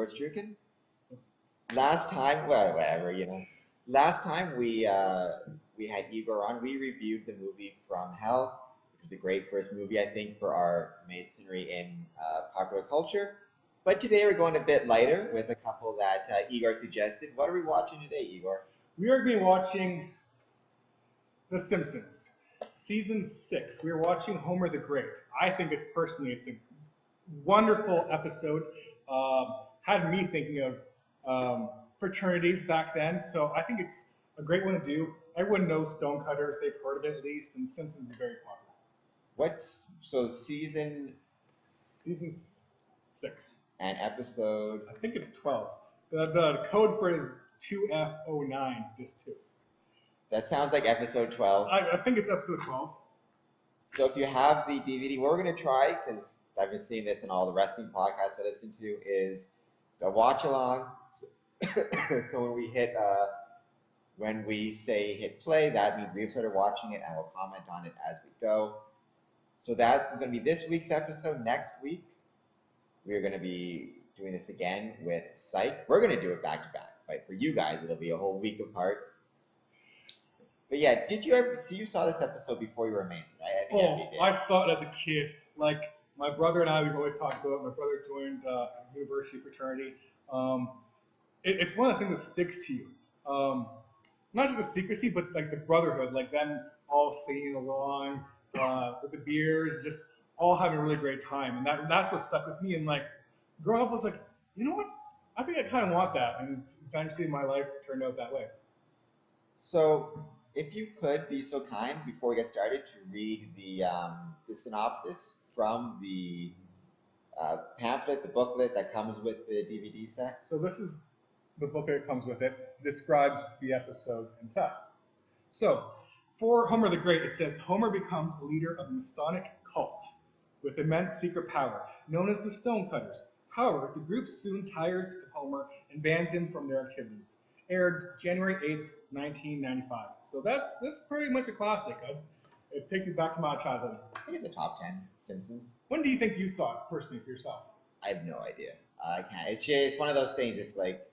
Igor Strukan. Last time, well, whatever, Last time we had Igor on, we reviewed the movie From Hell, which was a great first movie, I think, for our Masonry in popular culture. But today we're going a bit lighter with a couple that Igor suggested. What are we watching today, Igor? We are going to be watching The Simpsons, Season 6. We are watching Homer the Great. I think it's a wonderful episode. Had me thinking of fraternities back then, so I think it's a great one to do. Everyone knows Stonecutters, they've heard of it at least, and Simpsons is very popular. Season 6. And episode? I think it's 12. The code for it is 2F09, just 2. That sounds like episode 12. I think it's episode 12. So if you have the DVD, what we're going to try, because I've been seeing this in all the wrestling podcasts I listen to, is the watch along. So when we say hit play, that means we've started watching it and we'll comment on it as we go. So that is going to be this week's episode. Next week, we're going to be doing this again with Psych. We're going to do it back to back, right? For you guys, it'll be a whole week apart. But yeah, you saw this episode before you were a Mason, right? I saw it as a kid. Like, my brother and I, we've always talked about it. My brother joined a university fraternity. It's one of the things that sticks to you. Not just the secrecy, but like the brotherhood, like them all singing along with the beers, just all having a really great time. And that's what stuck with me. And like, growing up, I was like, you know what? I think I kind of want that. And eventually my life turned out that way. So, if you could be so kind, before we get started, to read the synopsis from the pamphlet, the booklet that comes with the DVD set. So this is the booklet that comes with it. It describes the episodes inside. So, for Homer the Great, it says, Homer becomes a leader of a Masonic cult with immense secret power, known as the Stonecutters. However, the group soon tires of Homer and bans him from their activities. Aired January 8th, 1995. So that's pretty much a classic. It takes me back to my childhood. I think it's a top 10 Simpsons. When do you think you saw it personally for yourself? I have no idea. I can't. It's one of those things. It's like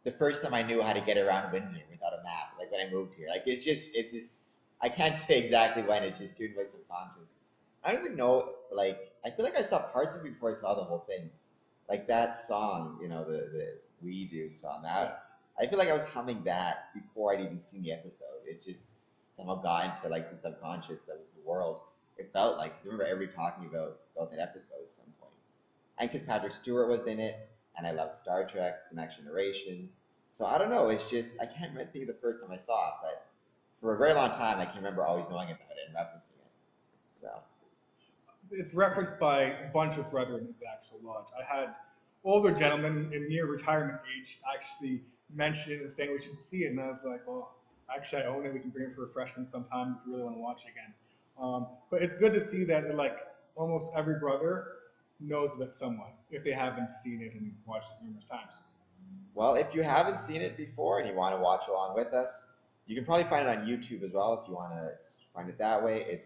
the first time I knew how to get around Windsor without a map. Like when I moved here. Like it's just. I can't say exactly when. It's just in my subconscious. I don't even know. Like I feel like I saw parts of it before I saw the whole thing. Like that song, the We Do song. I feel like I was humming that before I'd even seen the episode. It just somehow got into like the subconscious of the world. It felt like, because I remember everybody talking about that episode at some point. And because Patrick Stewart was in it, and I loved Star Trek, The Next Generation. So I don't know, it's just, I can't remember the first time I saw it, but for a very long time, I can remember always knowing about it and referencing it. So. It's referenced by a bunch of brethren in the actual lodge. I had older gentlemen in near retirement age actually mention it and saying we should see it, and I was like, well, actually I own it, we can bring it for refreshments sometime if you really want to watch it again. But it's good to see that like almost every brother knows of it somewhat, if they haven't seen it and watched it numerous times. Well, if you haven't seen it before and you want to watch along with us, you can probably find it on YouTube as well if you want to find it that way.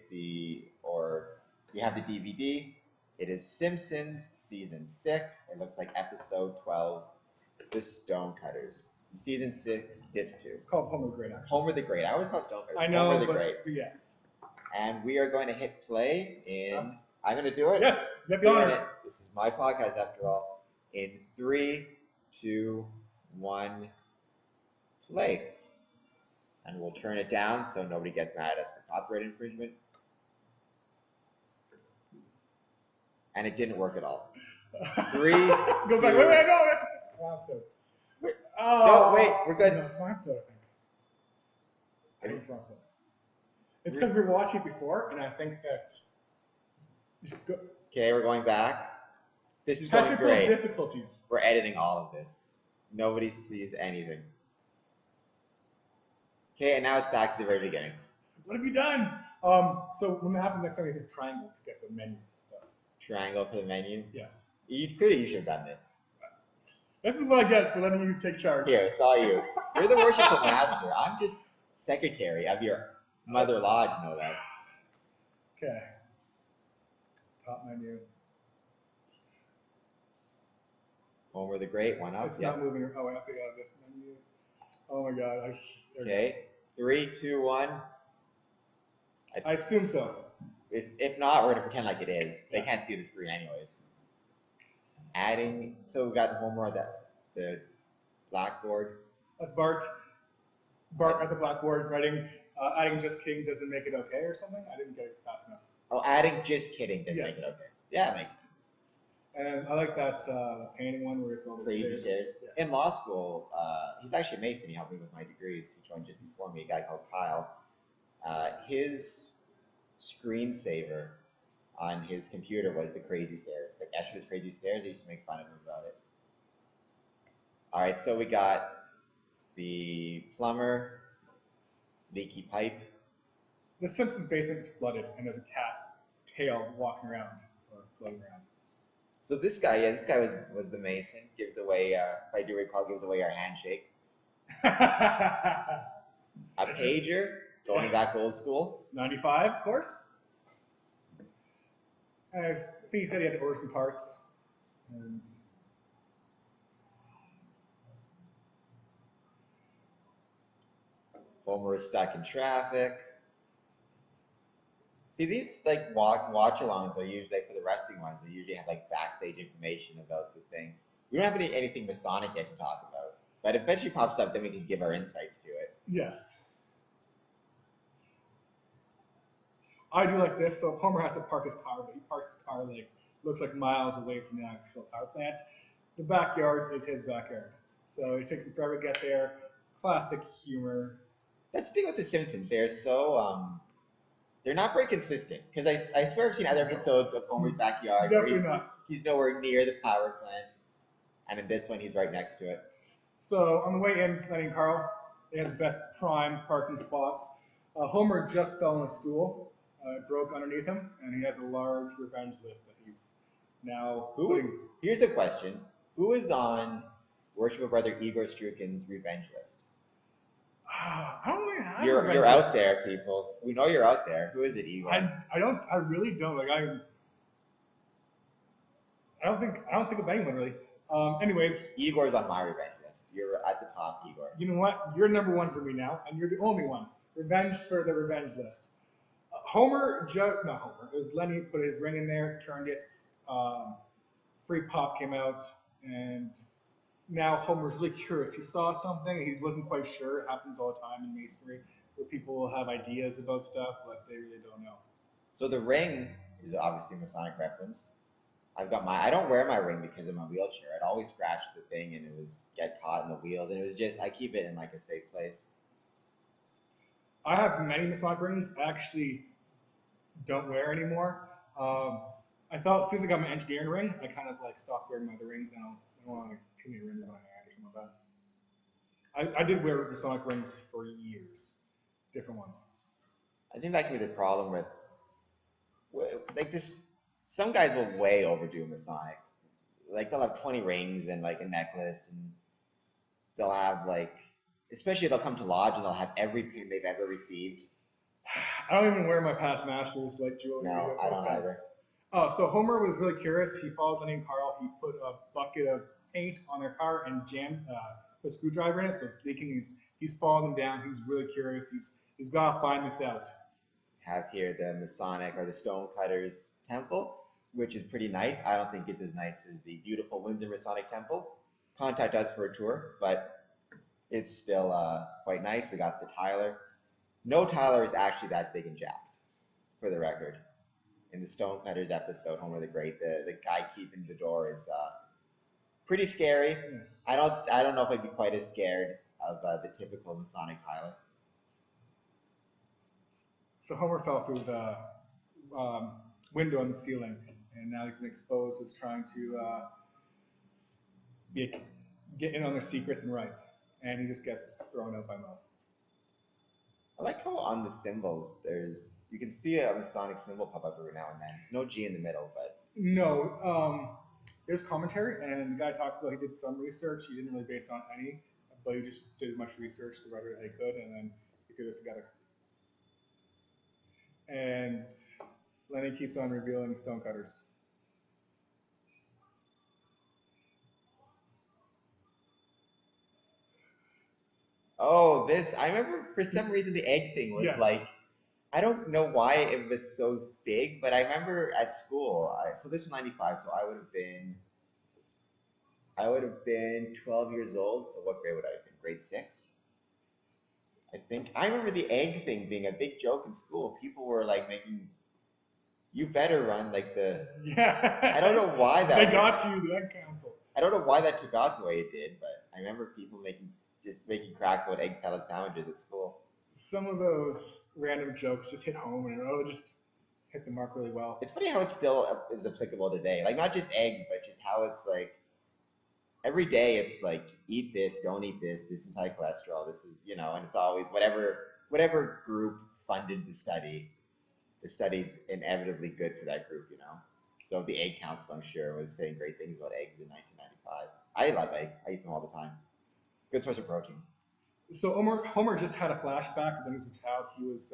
Or you have the DVD. It is Simpsons Season 6. It looks like episode 12, The Stonecutters. Season 6, Disc 2. It's called Homer the Great, actually. Homer the Great. I always call it Stonecutters. I know, Homer the but Great. Yes. And we are going to hit play in... I'm going to do it. Yes, get the honors. This is my podcast after all. In 3, 2, 1, play. And we'll turn it down so nobody gets mad at us for copyright infringement. And it didn't work at all. 3, Go 2, back. Wait, no, that's wrong episode. No, wait, we're good. No, it's wrong episode, I think it's wrong episode. It's because we were watching it before, and I think that... Okay, we're going back. This is going great. Technical difficulties. We're editing all of this. Nobody sees anything. Okay, and now it's back to the very beginning. What have you done? So when that happens next time, you hit triangle to get the menu stuff. Triangle for the menu? Yes. You should have done this. This is what I get for letting you take charge. Here, it's all you. You're the worshipful master. I'm just secretary of your mother lodge, no less. Okay. Top menu. Homer the Great, one up. It's Yep. not moving. Oh, I have to get out of this menu. Oh my god. There we go. Okay. 3, 2, 1. I assume so. If not, we're gonna pretend like it is. They Yes. can't see the screen anyways. Adding. So we got Homer on the blackboard. That's Bart. Bart at the blackboard writing, adding just kidding doesn't make it okay or something. I didn't get it fast enough. Oh, adding just kidding doesn't Yes. make it okay. Yeah, it makes sense. And I like that painting one where it's all the Crazy stairs. Yes. In law school, he's actually a Mason. He helped me with my degrees. He joined just before me, a guy called Kyle. His screensaver on his computer was the crazy stairs. Like Escher's crazy stairs. I used to make fun of him about it. All right, so we got the plumber, leaky pipe. The Simpsons basement is flooded, and there's a cat tail walking around or floating around. So this guy, yeah, this guy was the Mason. Gives away, if I do recall, gives away our handshake. A pager, going back old school. 95, of course. I think he said he had to order some parts. And Homer is stuck in traffic. See, these like watch-alongs are usually like, for the wrestling ones. They usually have like backstage information about the thing. We don't have anything Masonic yet to talk about, but if eventually pops up, then we can give our insights to it. yes. I do like this. So Homer has to park his car, but he parks his car like looks like miles away from the actual power plant. The backyard is his backyard, so it takes him forever to get there. Classic humor. That's the thing with the Simpsons. They're so they're not very consistent. Because I swear I've seen other episodes of Homer's backyard where Definitely not. he's nowhere near the power plant, and in this one he's right next to it. So on the way in, Lenny and Carl, they had the best prime parking spots. Homer just fell on a stool. It broke underneath him, and he has a large revenge list that he's now putting. Here's a question: who is on Worshipful Brother Igor Strukan's revenge list? I don't really have. You're out there, people. We know you're out there. Who is it, Igor? I don't. I really don't. Like I don't think of anyone really. Anyways, Igor's on my revenge list. You're at the top, Igor. you know what? You're number one for me now, and you're the only one. Revenge for the revenge list. Not Homer. It was Lenny put his ring in there, turned it. Free pop came out, and now Homer's really curious. He saw something, he wasn't quite sure. It happens all the time in Masonry, where people will have ideas about stuff, but they really don't know. So the ring is obviously Masonic reference. I don't wear my ring because of my wheelchair. I'd always scratch the thing and it would get caught in the wheels, and it was just, I keep it in like a safe place. I have many Masonic rings. I actually don't wear anymore. I thought as soon as I got my engineering ring, I kind of like stopped wearing my other rings. I don't want like too many rings on my hand or something like that. I did wear Masonic rings for years, different ones. I think that could be the problem with like this. Some guys will way overdo Masonic. Like they'll have 20 rings and like a necklace, and they'll have like, especially they'll come to lodge and they'll have every pin they've ever received. I don't even wear my past masters like jewelry. No, I don't either. Oh, so Homer was really curious. He followed Lenny and Carl. He put a bucket of paint on their car and jammed put a screwdriver in it, so it's leaking. He's following them down. He's really curious. He's got to find this out. Have here the Masonic or the Stonecutters Temple, which is pretty nice. I don't think it's as nice as the beautiful Windsor Masonic Temple. Contact us for a tour, but it's still quite nice. We got the Tyler. No Tyler is actually that big and jacked, for the record. In the Stonecutters episode, Homer the Great, the guy keeping the door is pretty scary. Yes. I don't know if I'd be quite as scared of the typical Masonic Tyler. So Homer fell through the window in the ceiling, and now he's been exposed as trying to get in on their secrets and rights, and he just gets thrown out by Mo. I like how on the symbols you can see a Masonic symbol pop up every now and then. No G in the middle, but No, there's commentary, and the guy talks about he did some research. He didn't really base it on any, but he just did as much research the writer that he could, and then he put this together. And Lenny keeps on revealing Stonecutters. Oh, this, I remember for some reason the egg thing was Yes. like, I don't know why it was so big, but I remember at school, so this was 95, so I would have been 12 years old, so what grade would I have been? Grade 6? I think. I remember the egg thing being a big joke in school. People were like making, you better run like the, Yeah. I don't know why They that, got to you, the egg council. I don't know why that took off the way it did, but I remember people just making cracks about egg salad sandwiches at school. Some of those random jokes just hit home and just hit the mark really well. It's funny how it still is applicable today. Like not just eggs, but just how it's like every day it's like eat this, don't eat this. This is high cholesterol. This is and it's always whatever group funded the study. The study's inevitably good for that group. So the Egg Council, I'm sure, was saying great things about eggs in 1995. I love eggs. I eat them all the time. Good source of protein. So Homer just had a flashback when he was a child. He was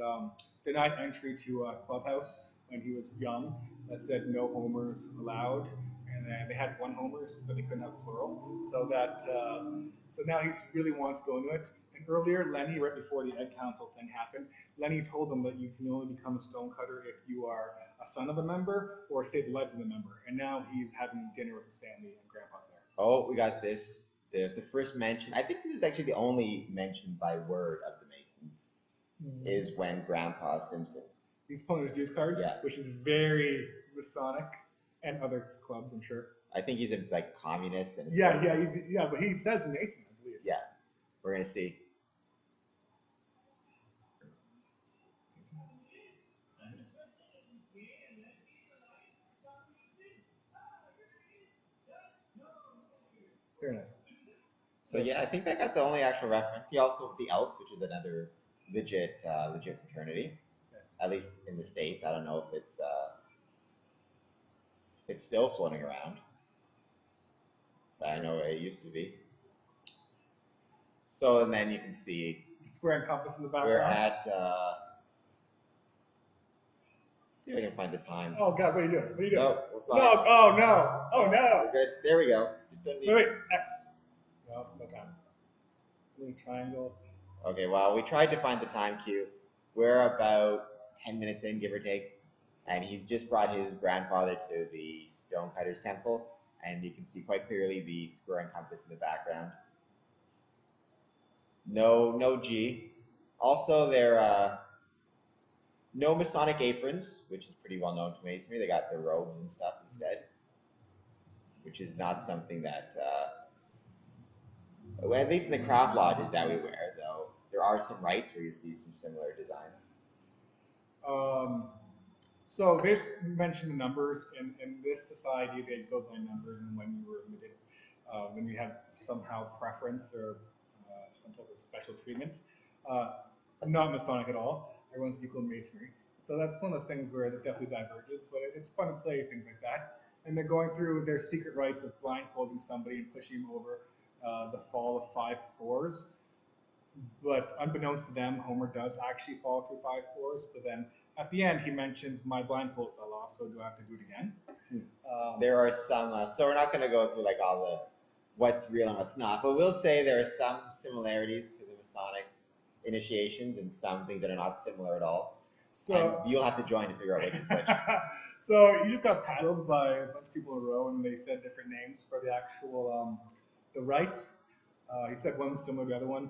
denied entry to a clubhouse when he was young that said no Homers allowed, and they had one Homers, but they couldn't have plural. So now he really wants to go into it. And earlier, Lenny, right before the Egg Council thing happened, Lenny told him that you can only become a stonecutter if you are a son of a member or save the life of a member. And now he's having dinner with his family and Grandpa's there. Oh, we got this. The first mention. I think this is actually the only mention by word of the Masons. Is when Grandpa Simpson. He's pulling his dues card, Yeah. which is very Masonic and other clubs, I'm sure. I think he's a communist and But he says Mason, I believe. Yeah, we're gonna see. Very nice. So yeah, I think that got the only actual reference. He also the Elks, which is another legit fraternity, Yes. at least in the States. I don't know if it's still floating around, but I know it used to be. So and then you can see Square and compass in the background. we're at. See if I can find the time. Oh God, what are you doing? What are you doing? No, we're fine. No, oh no, oh no. We're good. There we go. Just don't need. Wait, X. No, okay. Little triangle. Okay, well, we tried to find the time cue. We're about 10 minutes in, give or take, and he's just brought his grandfather to the Stonecutters Temple, and you can see quite clearly the square and compass in the background. No G. Also, there no Masonic aprons, which is pretty well known to Masonry. They got their robes and stuff instead, which is not something that, well, at least in the craft lodges that we wear, though. There are some rites where you see some similar designs. So they just mentioned the numbers. In this society, they go by numbers, and when you were admitted, when you had somehow preference or some type of special treatment, not Masonic at all. Everyone's equal in Masonry. So that's one of those things where it definitely diverges, but it's fun to play things like that. And they're going through their secret rites of blindfolding somebody and pushing him over the fall of 5 floors. But unbeknownst to them, Homer does actually fall through 5 floors. But then at the end, he mentions my blindfold fell off, so do I have to do it again? There are some, so we're not going to go through all the what's real and what's not, but we'll say there are some similarities to the Masonic initiations and some things that are not similar at all. So and you'll have to join to figure out which is which. So you just got paddled by a bunch of people in a row, and they said different names for the actual the rites. He said one was similar to the other one.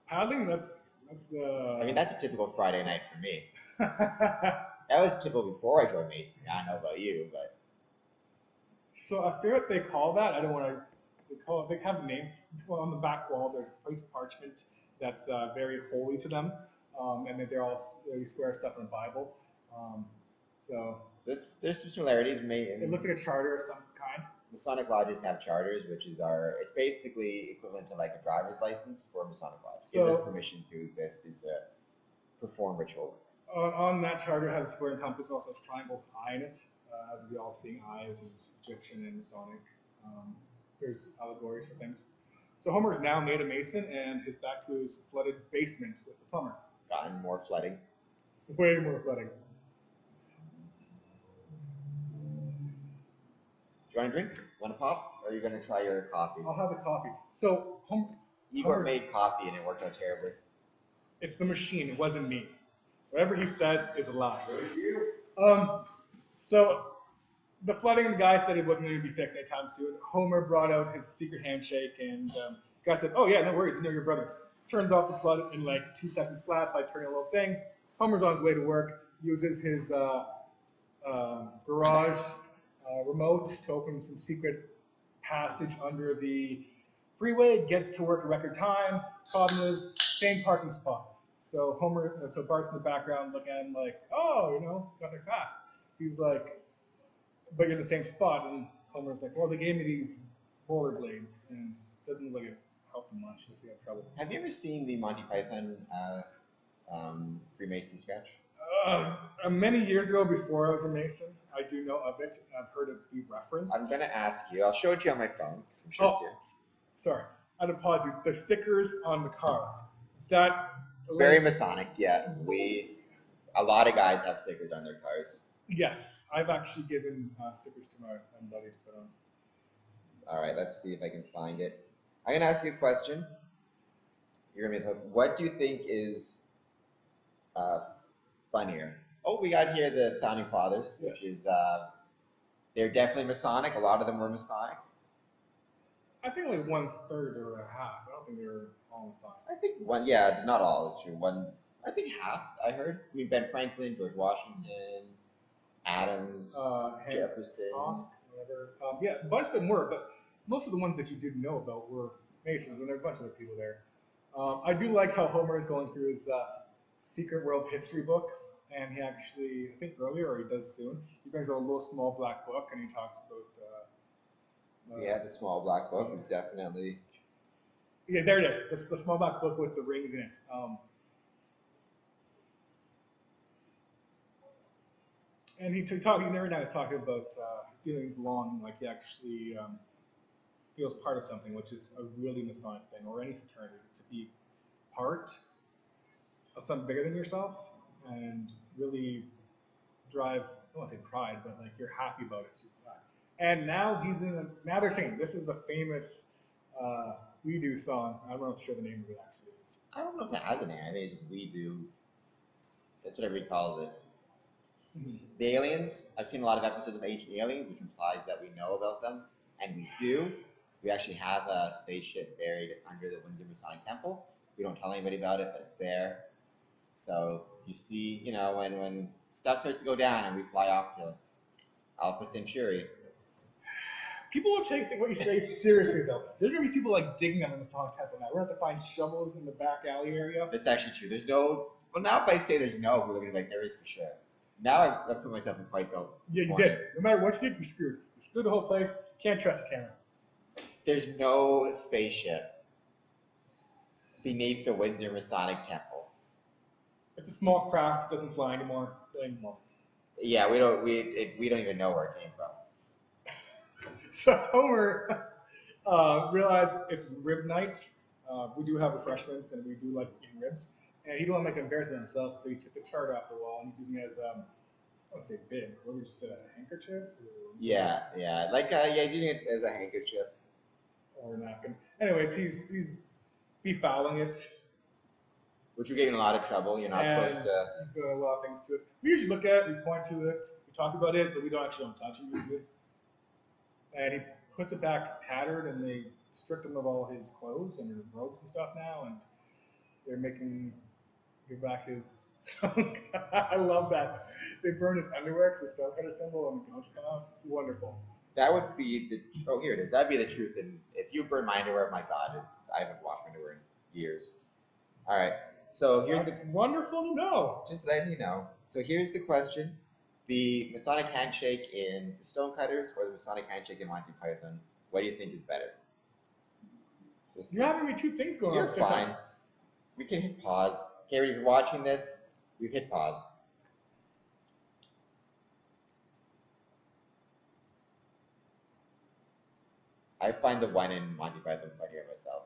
Paddling, that's. I mean, that's a typical Friday night for me. That was typical before I joined Masonry. I don't know about you, but. So I forget what they call that. I don't want to. They have a name. On the back wall, there's a piece of parchment that's very holy to them, and they swear stuff in the Bible. So there's some similarities. It looks like a charter of some kind. Masonic lodges have charters, which is it's basically equivalent to a driver's license for a Masonic lodge. It gives us permission to exist and to perform ritual. On that charter, it has a square and compass, also has a triangle eye in it, as the all-seeing eye, which is Egyptian and Masonic. There's allegories for things. So Homer's now made a Mason, and is back to his flooded basement with the plumber. Gotten more flooding. Way more flooding. Do you want a drink? Want a pop? Or are you going to try your coffee? I'll have the coffee. So, Igor made coffee and it worked out terribly. It's the machine. It wasn't me. Whatever he says is a lie. So the flooding guy said it wasn't going to be fixed anytime soon. Homer brought out his secret handshake, and the guy said, "Oh yeah, no worries, you know your brother." Turns off the flood in like 2 seconds flat by turning a little thing. Homer's on his way to work. Uses his garage remote to open some secret passage under the freeway. Gets to work at record time. Problem is, same parking spot. So Bart's in the background looking at him like, "Oh, you know, got there fast." He's like, "But you're in the same spot." And Homer's like, "Well, they gave me these rollerblades, and it doesn't look like it helped them much. Looks like I have trouble." Have you ever seen the Monty Python Freemason sketch? Many years ago, before I was a Mason, I do know of it. I've heard it be referenced. I'm gonna ask you. I'll show it to you on my phone. I'm sure it's here. Sorry. I'd pause you. The stickers on the car. That very Masonic. Yeah, a lot of guys have stickers on their cars. Yes, I've actually given stickers to my buddy to put on. All right, let's see if I can find it. I'm gonna ask you a question. You're gonna be the hook. What do you think is funnier? Oh, we got here the founding fathers, which is they're definitely Masonic. A lot of them were Masonic. I think like 1/3 or a half. I don't think they were all Masonic. I think one. Yeah, not all. It's true. One. I think half. I heard. I mean, Ben Franklin, George Washington, Adams, Jefferson. Yeah, a bunch of them were, but most of the ones that you didn't know about were Masons, and there's a bunch of other people there. I do like how Homer is going through his secret world history book, and he actually, I think earlier, or he does soon, he brings out a little small black book, and he talks about... yeah, the small black book is definitely... Yeah, there it is, the small black book with the rings in it. And every night he's talking about feeling belonging, like he actually feels part of something, which is a really Masonic thing, or any fraternity, to be part of something bigger than yourself and really drive, I don't want to say pride, but like you're happy about it. And now now they're singing, this is the famous We Do song. I don't know if sure the name of it actually is. I don't know if it has a name. I think it's We Do. That's what everybody calls it. Mm-hmm. The aliens, I've seen a lot of episodes of Ancient Aliens, which implies that we know about them, and we do. We actually have a spaceship buried under the Windsor Masonic Temple. We don't tell anybody about it, but it's there. So you see, you know, when stuff starts to go down and we fly off to Alpha Centauri. People will take what you say seriously, though. There's going to be people like digging on the Masonic Temple now. We're going to have to find shovels in the back alley area. That's actually true. There's no, well, now if I say there's no, we're going to be like, there is for sure. Now I've put myself in quite the Yeah, you did. No matter what you did, you're screwed. You screwed the whole place. Can't trust a camera. There's no spaceship beneath the Windsor Masonic Temple. It's a small craft. It doesn't fly anymore. Yeah, we don't even know where it came from. So Homer realized it's rib night. We do have refreshments, and we do like eating ribs. And he didn't want to make an embarrassment of himself, so he took the chart off the wall and he's using it as, I don't want to say bib, what would you say, a handkerchief? Yeah, he's using it as a handkerchief. Or a napkin. Anyways, he's befouling it. Which would get you in a lot of trouble. You're not supposed to. He's doing a lot of things to it. We usually look at it, we point to it, we talk about it, but we don't touch it usually. And he puts it back tattered, and they stripped him of all his clothes and his robes and stuff now, and they're give back his stone. I love that. They burn his underwear because the stonecutter symbol and the ghost come out. Wonderful. That would be here it is. That'd be the truth. And if you burn my underwear, my God, I haven't washed my underwear in years. All right. So That's wonderful to know. Just letting you know. So here's the question: the Masonic handshake in the Stonecutters or the Masonic handshake in Monty Python? What do you think is better? You're having me two things going on. You're fine. We can hit pause. Okay, if you're watching this, you hit pause. I find the one in Monty Python funnier myself.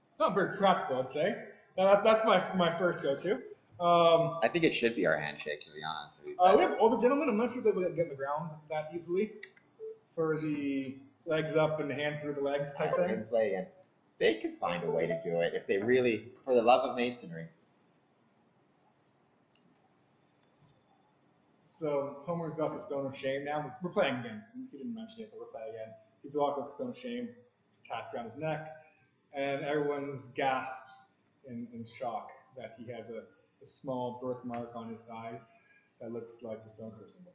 It's not very practical, I'd say. That's my first go-to. I think it should be our handshake, to be honest. We have older gentlemen. I'm not sure if they would get in the ground that easily for the legs up and hand through the legs type We're thing. gonna play again. They could find a way to do it if they really, for the love of masonry. So Homer's got the stone of shame now. We're playing again. He didn't mention it, but we're playing again. He's walking with the stone of shame tacked around his neck, and everyone's gasps in shock that he has a small birthmark on his side that looks like the stonecutter symbol.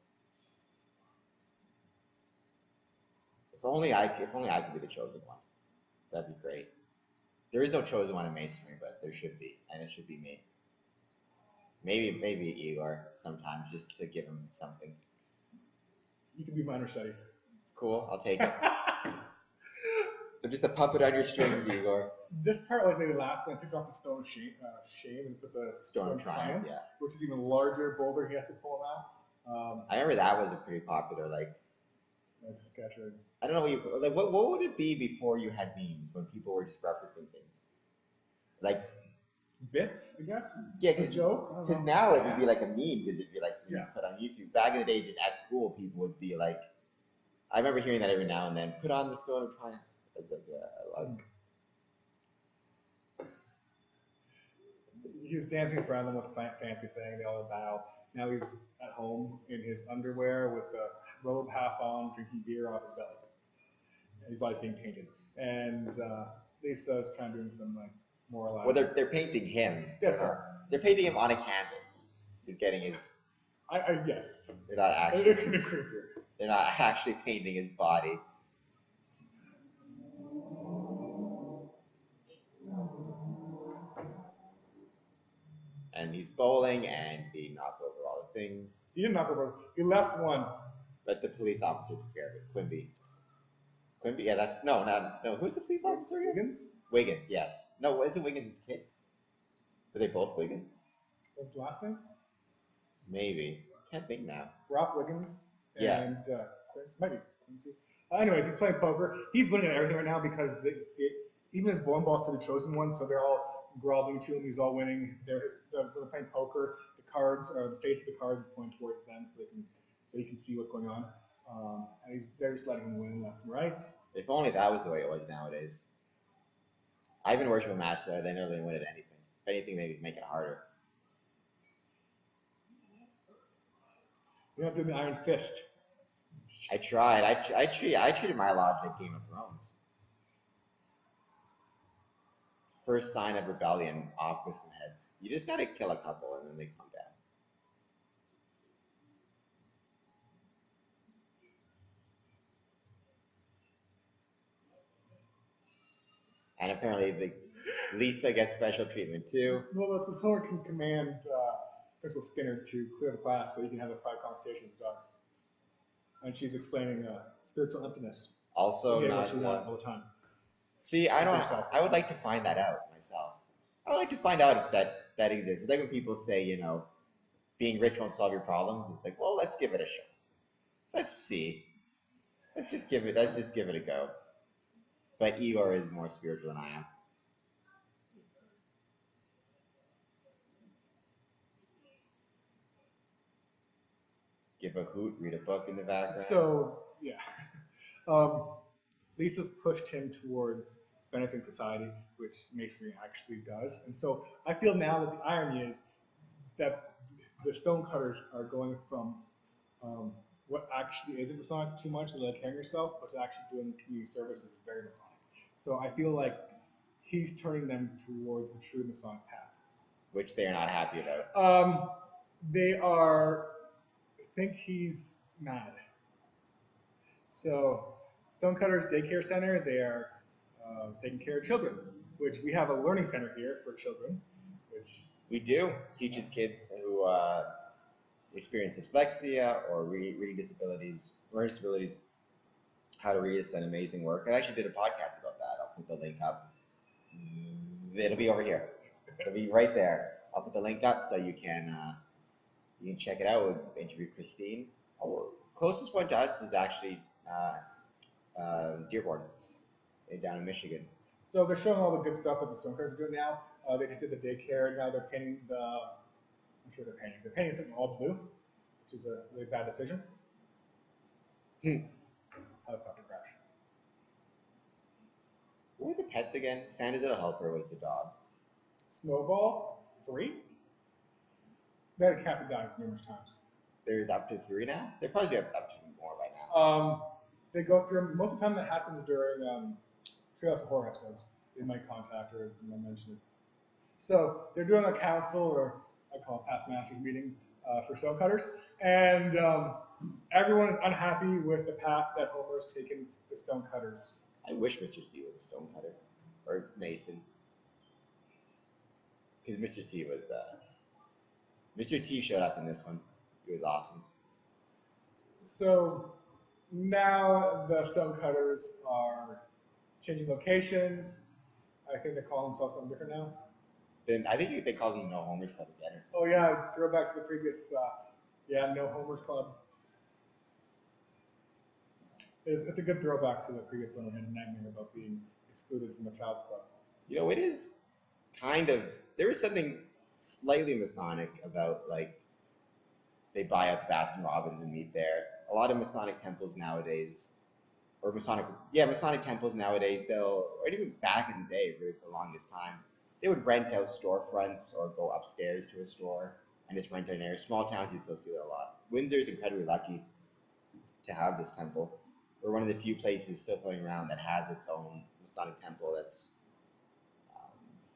If only I could be the chosen one. That'd be great. There is no chosen one in masonry, but there should be, and it should be me. Maybe Igor sometimes, just to give him something. You can be my understudy. It's cool. I'll take it. I'm just a puppet on your strings, Igor. This part always made me laugh when I picked off the stone of shame and put the Stone of triumph, yeah. Which is even larger boulder. He has to pull him out. I remember that was a pretty popular sketch. I don't know what would it be before you had memes when people were just referencing things, like bits, I guess. Yeah, a joke. Because now it would be like a meme because it'd be like something Yeah. you put on YouTube. Back in the days, just at school, people would be like, I remember hearing that every now and then. Put on the stone of triumph. I was like, yeah, I like. He was dancing in front of them with a fancy thing. They all bow. Now he's at home in his underwear with the robe half on, drinking beer off his belly. And his body's being painted. And Lisa's trying to do some moralizing. Well, they're painting him. Yes, sir. They're painting him on a canvas. He's getting his. Yes. They're not actually. They're not actually painting his body. And he's bowling, and he knocked over all the things. He didn't knock over. He left one. But the police officer took care of it. Quimby, yeah, that's no. Who's the police officer here? Wiggins, yes. No, isn't Wiggins his kid? Are they both Wiggins? What's the last name? Maybe. Can't think now. Ralph Wiggins. Yeah. And maybe Quincy. Anyways, he's playing poker. He's winning at everything right now because even his bowling balls to the chosen one, so they're all groveling to him. He's all winning. They're playing poker. The cards, or the face of the cards, is pointing towards them, so he can see what's going on. And they're just letting him win left and right. If only that was the way it was nowadays. I've been working with Master. They never really win at anything. If anything, they make it harder. You're not doing the Iron Fist. I tried. I treated my lodge like Game of Thrones. First sign of rebellion, off with some heads. You just gotta kill a couple and then they come down. And apparently Lisa gets special treatment too. Well, that's because Homer can command Principal Skinner to clear the class so he can have a private conversation with Doug. And she's explaining spiritual emptiness. Also not not what you want all the time. See, I would like to find that out myself. I would like to find out if that exists. It's like when people say, being rich won't solve your problems. It's like, well, let's give it a shot. Let's see. Let's just give it a go. But Igor is more spiritual than I am. Give a hoot, read a book in the background. So, yeah. Lisa's pushed him towards benefiting society, which Masonry actually does. And so I feel now that the irony is that the stonecutters are going from what actually isn't Masonic too much, like carrying yourself, but to actually doing community service, which is very Masonic. So I feel like he's turning them towards the true Masonic path. Which they are not happy about. They are, I think he's mad. So Stonecutters Daycare Center, they are taking care of children, which we have a learning center here for children, which we do. Teaches kids who experience dyslexia or reading disabilities, learning disabilities, how to read. It's done amazing work. I actually did a podcast about that. I'll put the link up. It'll be over here. It'll be right there. I'll put the link up so you can check it out. We'll interview Christine. Closest one to us is actually Dearborn, down in Michigan. So they're showing all the good stuff that the Stonecutters are doing now. They just did the daycare. Now they're painting sure they're painting. They're painting something all blue, which is a really bad decision. Helicopter crash. What were the pets again? Santa's little helper was the dog. Snowball, 3. They had a cat that died numerous times. They're up to 3 now? They're probably up to more by now. They go through, most of the time that happens during Treehouse of Horror episodes. They might contact her and might mention it. So they're doing a council, or I call it past masters meeting, for stonecutters, and everyone is unhappy with the path that Homer has taken the stonecutters. I wish Mr. T was a stonecutter, or Mason. Because Mr. T was, Mr. T showed up in this one. He was awesome. So now the stonecutters are changing locations. I think they call themselves something different now. Then I think they called him No Homer's Club again or something. Oh yeah, throwback to the previous, No Homer's Club. It's a good throwback to the previous one. I had a nightmare about being excluded from a child's club. You know, it is kind of, there is something slightly Masonic about, like, they buy out the Baskin Robbins and meet there. A lot of Masonic temples nowadays, or Masonic temples nowadays, or even back in the day, really for the longest time, they would rent out storefronts or go upstairs to a store and just rent out an area. Small towns, you still see that a lot. Windsor is incredibly lucky to have this temple. We're one of the few places still floating around that has its own Masonic temple that's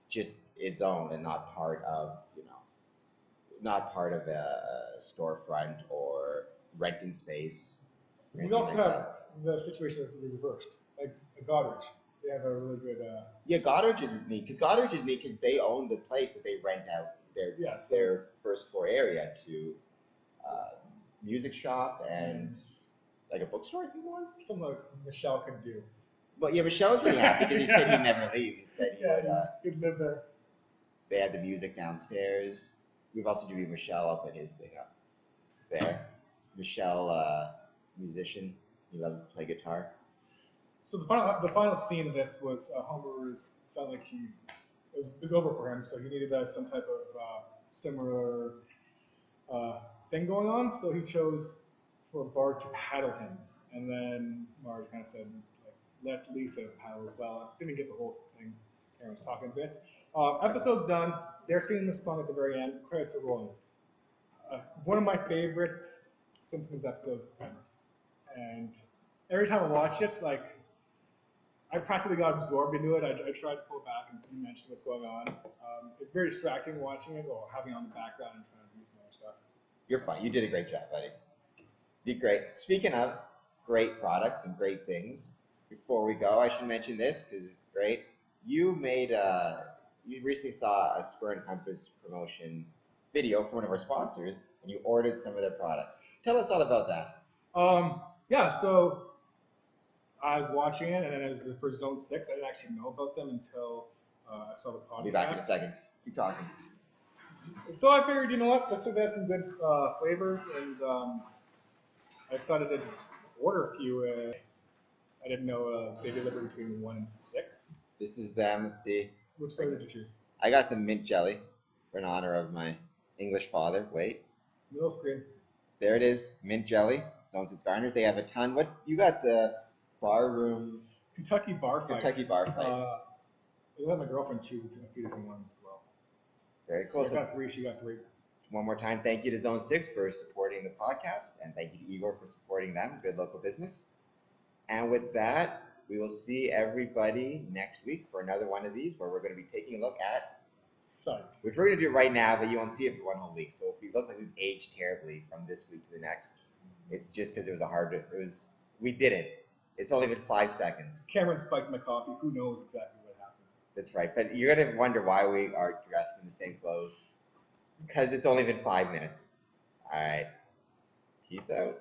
just its own and not part of, not part of a storefront or renting space. We also have the situation that's really reversed, like Goddard. They have a really good. Yeah, Goddard is neat because they own the place, but they rent out their first floor area to music shop and like a bookstore, I think it was. Something like Michelle could do. But yeah, Michelle was really happy because he said he'd never leave. He said he'd live there. They had the music downstairs. We've also doing Michelle up at his thing up there. Michelle, musician. He loves to play guitar. So the final scene of this was Homer felt like it was over for him, so he needed some type of similar thing going on. So he chose for Bart to paddle him, and then Marge kind of said, like, let Lisa paddle as well. I didn't get the whole thing. Karen was talking a bit. Episode's done. They're seeing this fun at the very end. Credits are rolling. One of my favorite Simpsons episodes ever. And every time I watch it, like, I practically got absorbed into it. I tried to pull back and mention what's going on. It's very distracting watching it or having it on the background and trying to do some other stuff. You're fine. You did a great job, buddy. You did great. Speaking of great products and great things, before we go, I should mention this because it's great. You recently saw a Spur and Compass promotion video from one of our sponsors, and you ordered some of their products. Tell us all about that. So I was watching it, and then it was for Zone 6. I didn't actually know about them until I saw the podcast. I'll be back in a second. Keep talking. So I figured, you know what, looks like they had some good flavors, and I decided to order a few. I didn't know they deliver between 1 and 6. This is them. Let's see. Which flavor did you choose? I got the mint jelly for in honor of my English father. Wait. Middle screen. There it is. Mint jelly. Zone 6 garners. They have a ton. What you got? The bar room. Kentucky bar fight. Kentucky bar fight. I let my girlfriend choose a few different ones as well. Very cool. I got 3. She got 3. One more time, thank you to Zone 6 for supporting the podcast, and thank you to Igor for supporting them. Good local business. And with that, we will see everybody next week for another one of these where we're going to be taking a look at Psych. Which we're going to do right now, but you won't see it for one whole week. So if we look like we've aged terribly from this week to the next, it's just because we did it. It's only been 5 seconds. Cameron spiked my coffee. Who knows exactly what happened? That's right. But you're going to wonder why we are dressed in the same clothes. It's because it's only been 5 minutes. All right. Peace out.